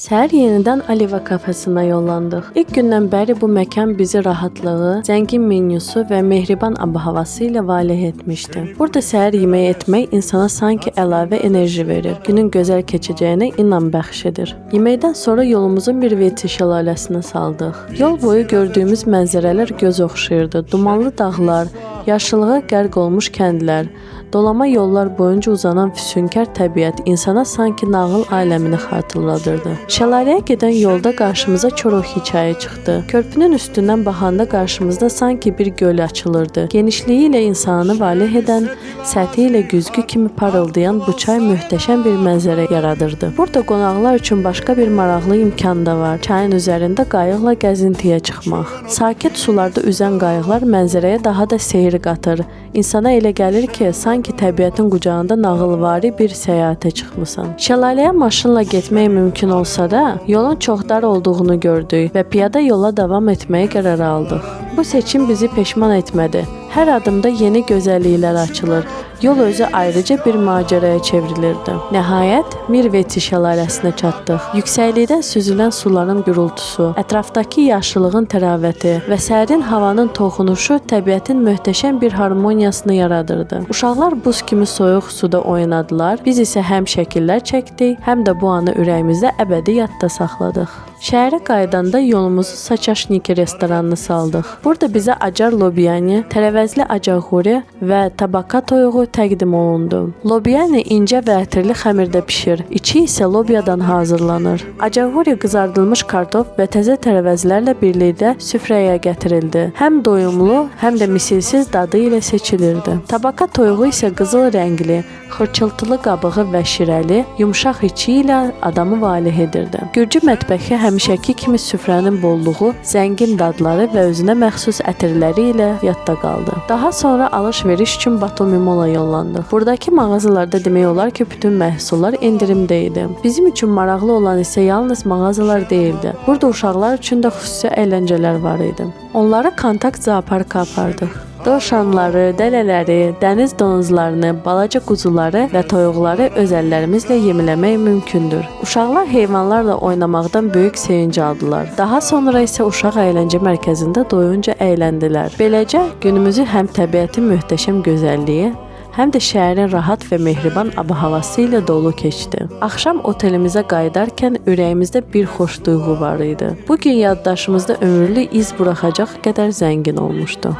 Səhər yenidən Aliva kafesinə yollandıq. İlk gündən bəri bu məkan bizi rahatlığı, zəngin menyusu və mehriban ab-havası ilə valeh etmişdi. Burada səhər yeməyi etmək insana sanki əlavə enerji verir, günün gözəl keçəcəyinə inam bəxş edir. Yeməkdən sonra yolumuzu Mirveti şəlaləsinə saldıq. Yol boyu gördüyümüz mənzərələr göz oxşayırdı. Dumanlı dağlar, yaşıllığa qərq olmuş kəndlər, dolama yollar boyunca uzanan füsunkar təbiət insana sanki nağıl aləmini xatırladırdı. Şəlaləyə gedən yolda qarşımıza Çorok hekayə çıxdı. Körpünün üstündən baxanda qarşımızda sanki bir göl açılırdı. Genişliyi ilə insanı valeh edən, səthi ilə güzgü kimi parıldayan bu çay möhtəşəm bir mənzərə yaradırdı. Burada qonaqlar üçün başqa bir maraqlı imkan da var. Çayın üzərində qayıqla gəzintiyə çıxmaq. Sakit sularda üzən qayıqlar mənzərəyə daha da seyir qatır. İnsana elə gəlir ki, sanki təbiətin qucağında nağılvari bir səyahətə çıxmısan. Şəlaləyə maşınla getmək mümkün olsa da, yolun çox dar olduğunu gördük və piyada yola davam etməyə qərar aldıq. Bu seçim bizi peşman etmədi. Hər adımda yeni gözəlliklər açılır. Yol özü ayrıca bir macəraya çevrilirdi. Nəhayət, Mirveti şəlaləsinə çatdıq. Yüksəklikdən süzülən suların gürültüsü, ətrafdakı yaşıllığın təravəti və sərin havanın toxunuşu təbiətin möhtəşəm bir harmoniyasını yaradırdı. Uşaqlar buz kimi soyuq suda oynadılar. Biz isə həm şəkillər çəkdik, həm də bu anı ürəyimizdə əbədi yadda saxladıq. Şəhərə qayıdanda yolumuzu Saçaşniki restoranına saldıq. Burada bizə acar lobyani, tərəvəzli acaquri və tabaka toyuğu təqdim olundu. Lobyani incə və ətirli xəmirdə pişir, içi isə lobyadan hazırlanır. Acaquri qızardılmış kartof və təzə tərəvəzlərlə birlikdə süfrəyə gətirildi. Həm doyumlu, həm də misilsiz dadı ilə seçilirdi. Tabaka toyuğu isə qızıl rəngli, xırçıltılı qabığı və şirəli, yumşaq içi ilə adamı valeh edirdi. Gürcü mətbəxi həmişəki kimi süfrənin bolluğu, zəngin dadları və özünə məxsus ətirləri ilə yadda qaldı. Daha sonra alış-veriş üçün Batumi Mola yollandıq. Buradakı mağazalarda demək olar ki, bütün məhsullar endirimdə idi. Bizim üçün maraqlı olan isə yalnız mağazalar deyildi. Burada uşaqlar üçün də xüsusi əyləncələr var idi. Onları kontakt zooparka apardıq. Dovşanları, dələləri, dəniz donuzlarını, balaca quzuları və toyuqları öz əllərimizlə yemləmək mümkündür. Uşaqlar heyvanlarla oynamaqdan böyük sevinc aldılar. Daha sonra isə uşaq əyləncə mərkəzində doyunca əyləndilər. Beləcə, günümüzü həm təbiətin möhtəşəm gözəlliyi, həm də şəhərin rahat və mehriban ab-havası ilə dolu keçdi. Axşam otelimizə qayıdarkən ürəyimizdə bir xoş duyğu var idi. Bu gün yaddaşımızda ömürlük iz buraxacaq qədər zəngin olmuşdu.